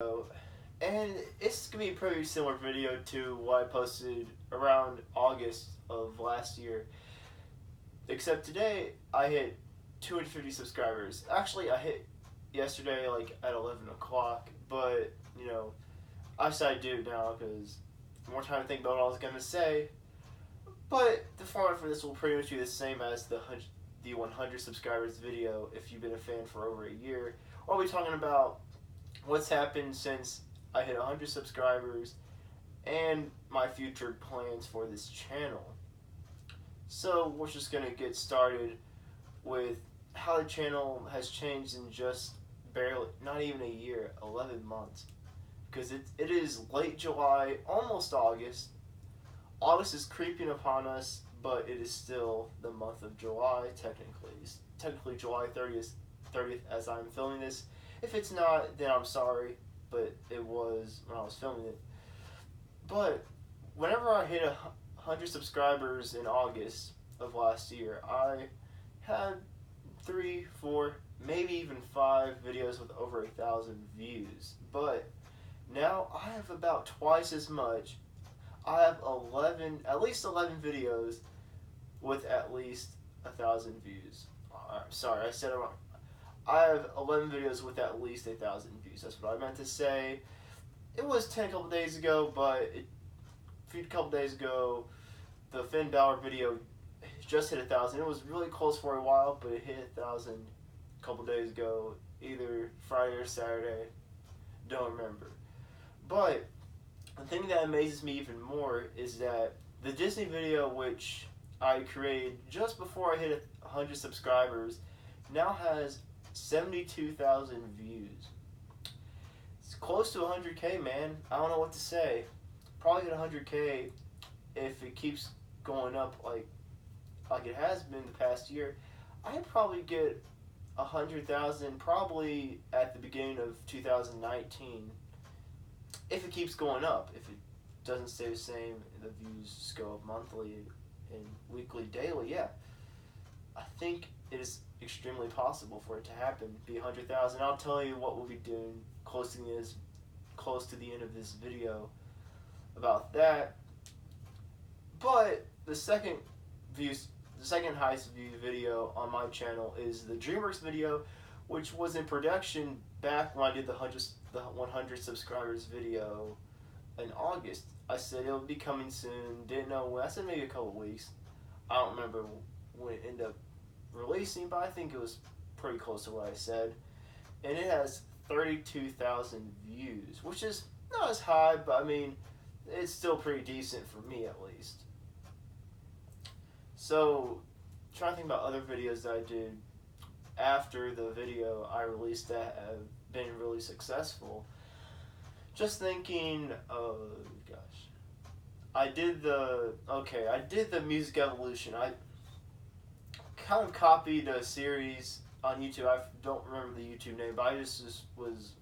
And it's gonna be a pretty similar video to what I posted around August of last year. Except today I hit 250 subscribers. Actually, I hit yesterday like at 11 o'clock, but I decided to do it now because more time to think about what I was gonna say. But the format for this will pretty much be the same as the 100 subscribers video if you've been a fan for over a year. I'll be talking about what's happened since I hit 100 subscribers and my future plans for this channel. So we're just going to get started with how the channel has changed in just barely, not even a year, 11 months. Because it is late July, almost August. August is creeping upon us, but it is still the month of July, technically. It's technically July 30th as I'm filming this. If it's not, then I'm sorry, but it was when I was filming it. But whenever I hit 100 subscribers in August of last year, I had 3, 4, maybe even 5 videos with over 1,000 views. But now I have about twice as much. I have at least 11 videos with at least 1,000 views. Sorry, I said it wrong. I have 11 videos with at least 1,000 views. That's what I meant to say. It was 10 a couple days ago, but a couple days ago, the Finn Balor video just hit 1,000. It was really close for a while, but it hit 1,000 a couple days ago, either Friday or Saturday. Don't remember. But the thing that amazes me even more is that the Disney video, which I created just before I hit 100 subscribers, now has 72,000 views. It's close to 100K, man. I don't know what to say. Probably get 100K if it keeps going up like it has been the past year. I'd probably get 100,000 probably at the beginning of 2019 if it keeps going up. If it doesn't stay the same, the views just go up monthly and weekly, daily. Yeah, I think it is extremely possible for it to happen. Be 100,000. I'll tell you what we'll be doing close to the end of this video about that. But the second highest view video on my channel is the DreamWorks video, which was in production back when I did the 100 subscribers video in August. I said it would be coming soon. Didn't know when. I said maybe a couple weeks. I don't remember when it ended up releasing, but I think it was pretty close to what I said. And it has 32,000 views, which is not as high, but I mean, it's still pretty decent for me at least. So, trying to think about other videos that I did after the video I released that have been really successful. Just thinking, gosh. I did the Music Evolution. I kind of copied a series on YouTube. I don't remember the YouTube name, but I just was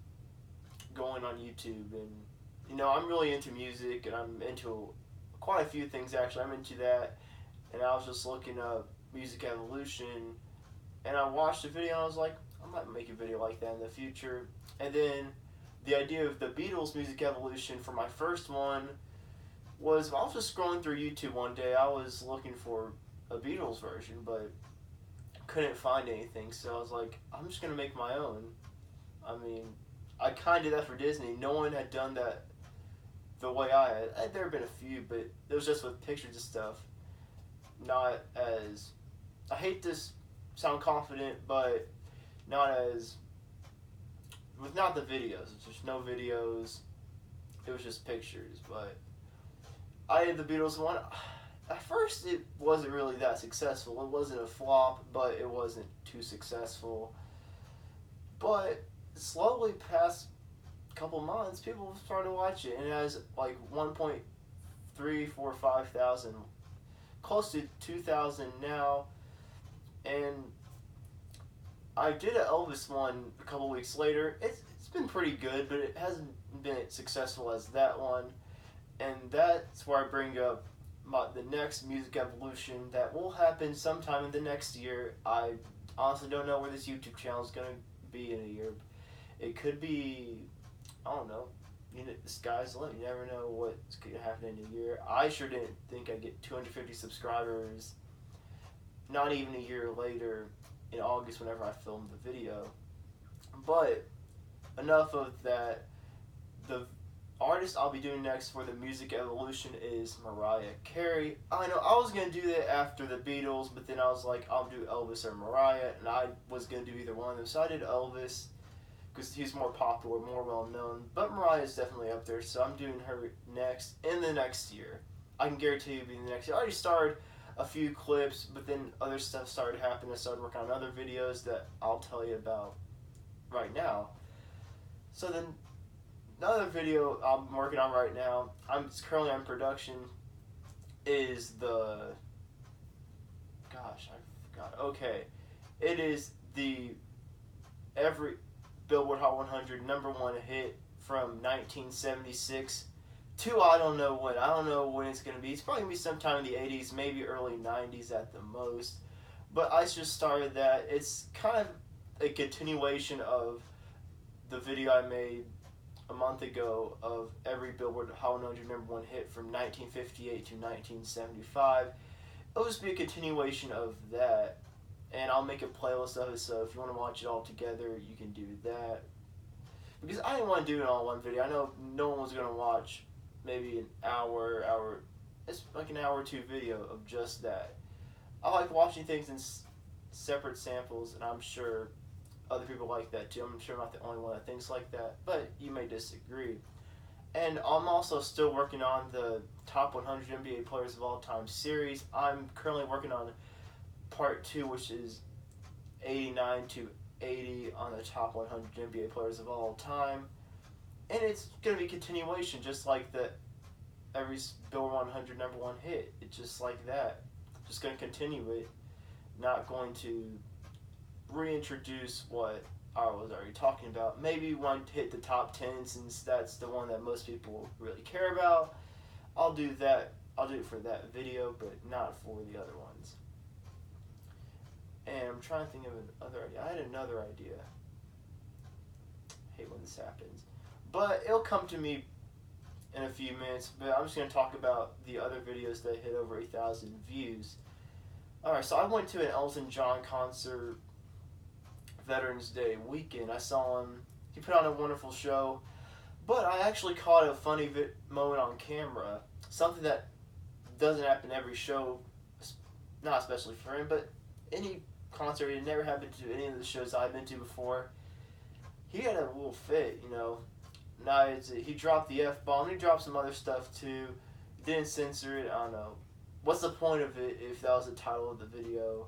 going on YouTube, and I'm really into music, and I'm into quite a few things actually. I'm into that, and I was just looking up Music Evolution, and I watched the video, and I was like, I might make a video like that in the future. And then the idea of the Beatles Music Evolution for my first one was, I was just scrolling through YouTube one day. I was looking for a Beatles version, but couldn't find anything, so I was like, I'm just going to make my own. I mean, I kind of did that for Disney. No one had done that the way I had. There have been a few, but it was just with pictures and stuff. Not as, I hate to sound confident, but not the videos. It's just no videos. It was just pictures, but I did the Beatles one. At first, it wasn't really that successful. It wasn't a flop, but it wasn't too successful. But slowly, past couple months, people started to watch it, and it has like 1.345 thousand, close to 2,000 now. And I did an Elvis one a couple weeks later. It's been pretty good, but it hasn't been as successful as that one. And that's where I bring up the next Music Evolution that will happen sometime in the next year. I honestly don't know where this YouTube channel is going to be in a year. It could be I don't know. The sky's the limit. You never know what's going to happen in a year. I sure didn't think I'd get 250 subscribers not even a year later in August whenever I filmed the video. But enough of that. The artist I'll be doing next for the music evolution is Mariah Carey. I know I was going to do that after the Beatles, but then I was like, I'll do Elvis or Mariah, and I was going to do either one of them. So I did Elvis because he's more popular, more well known. But Mariah is definitely up there, so I'm doing her next in the next year. I can guarantee you it'll be the next year. I already started a few clips, but then other stuff started happening. I started working on other videos that I'll tell you about right now. So then another video I'm working on right now, it's currently on production, is the, gosh, I forgot. Okay, it is the every Billboard Hot 100 #1 hit from 1976 to I don't know when. I don't know when it's going to be. It's probably going to be sometime in the 80s, maybe early 90s at the most. But I just started that. It's kind of a continuation of the video I made a month ago of every Billboard Hot 100 #1 hit from 1958 to 1975. It'll just be a continuation of that. And I'll make a playlist of it, so if you want to watch it all together, you can do that. Because I didn't want to do it all in one video. I know no one was going to watch maybe an hour, it's like an hour or two video of just that. I like watching things in separate samples, and I'm sure other people like that too. I'm sure I'm not the only one that thinks like that, but you may disagree. And I'm also still working on the Top 100 NBA Players of All Time series. I'm currently working on part 2, which is 89 to 80 on the top 100 NBA players of all time. And it's going to be a continuation, just like the every Billboard 100 #1 hit. It's just like that. Just going to continue it. Not going to reintroduce what I was already talking about. Maybe one to hit the top 10, since that's the one that most people really care about. I'll do that. I'll do it for that video, but not for the other ones. And I'm trying to think of another idea. I had another idea. I hate when this happens. But it'll come to me in a few minutes. But I'm just going to talk about the other videos that hit over 8,000 views. Alright, so I went to an Elton John concert Veterans Day weekend. I saw him. He put on a wonderful show. But I actually caught a funny moment on camera. Something that doesn't happen every show. Not especially for him, but any concert. It never happened to any of the shows I've been to before. He had a little fit, you know. Now he dropped the F-bomb. He dropped some other stuff too. Didn't censor it. I don't know. What's the point of it if that was the title of the video?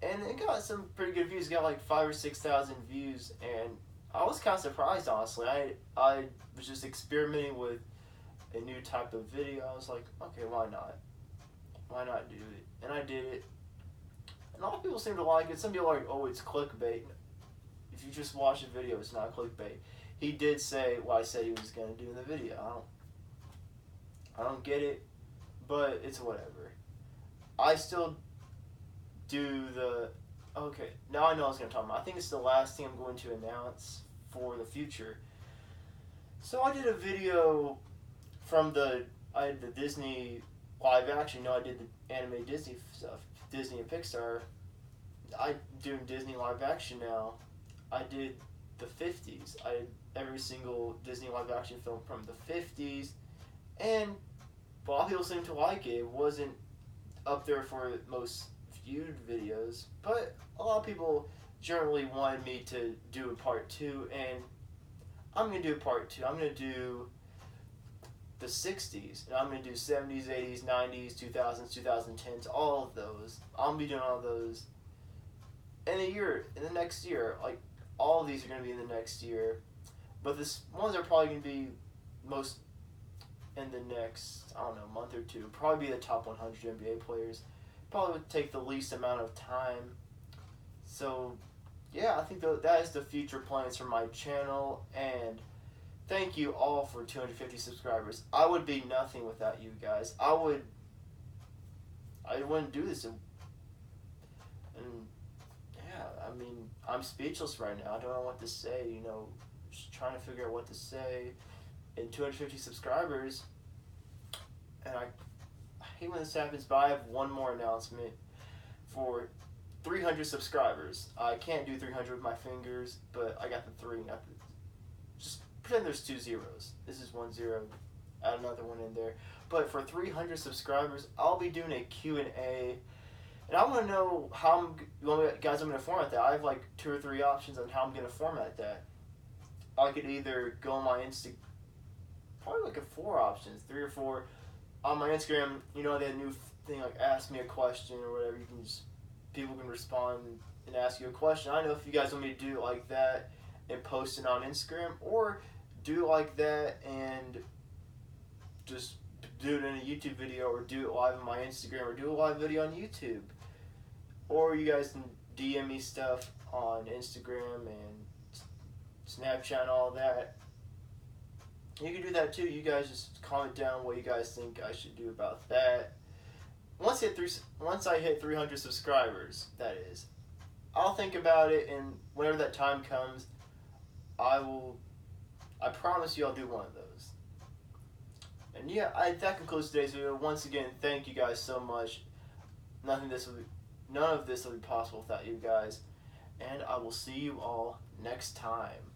And it got some pretty good views. It got like 5,000 or 6,000 views, and I was kind of surprised, honestly. I was just experimenting with a new type of video. I was like, okay, why not? Why not do it? And I did it. And a lot of people seem to like it. Some people are like, oh, it's clickbait. If you just watch the video, it's not clickbait. He did say what I said he was going to do in the video. I don't get it, but it's whatever. I still do the... Okay, now I know what I was going to talk about. I think it's the last thing I'm going to announce for the future. So I did a video from I had the Disney live action. I did the anime Disney stuff. Disney and Pixar. I'm doing Disney live action now. I did the 50s. I did every single Disney live action film from the 50s. And a lot of people seem to like it. It wasn't up there for most viewed videos, but a lot of people generally wanted me to do a part 2, and I'm going to do a part 2. I'm going to do the 60s, and I'm going to do 70s, 80s, 90s, 2000s, 2010s, all of those. I'll be doing all those in the next year. Like, all of these are going to be in the next year, but the ones are probably going to be most in the next, I don't know, month or two. Probably be the top 100 NBA players. Probably would take the least amount of time. So, yeah, I think that is the future plans for my channel, and thank you all for 250 subscribers. I would be nothing without you guys. I wouldn't do this. And yeah, I mean, I'm speechless right now. I don't know what to say. just trying to figure out what to say. And 250 subscribers, and I hate when this happens, but I have one more announcement for 300 subscribers. I can't do 300 with my fingers, but I got the 3. Just pretend there's 2 zeros. This is 1 0. Add another one in there. But for 300 subscribers, I'll be doing a Q&A. And I want to know how guys I'm going to format that. I have like 2 or 3 options on how I'm going to format that. I could either go on my Instagram, probably like 4 options, 3 or 4. On my Instagram, they have a new thing like ask me a question or whatever. You can just, people can respond and ask you a question. I don't know if you guys want me to do it like that and post it on Instagram, or do it like that and just do it in a YouTube video, or do it live on my Instagram, or do a live video on YouTube. Or you guys can DM me stuff on Instagram and Snapchat and all that. You can do that too. You guys just comment down what you guys think I should do about that. Once I hit 300 subscribers, that is, I'll think about it, and whenever that time comes, I promise you I'll do one of those. And yeah, that concludes today's video. Once again, thank you guys so much. None of this would be possible without you guys. And I will see you all next time.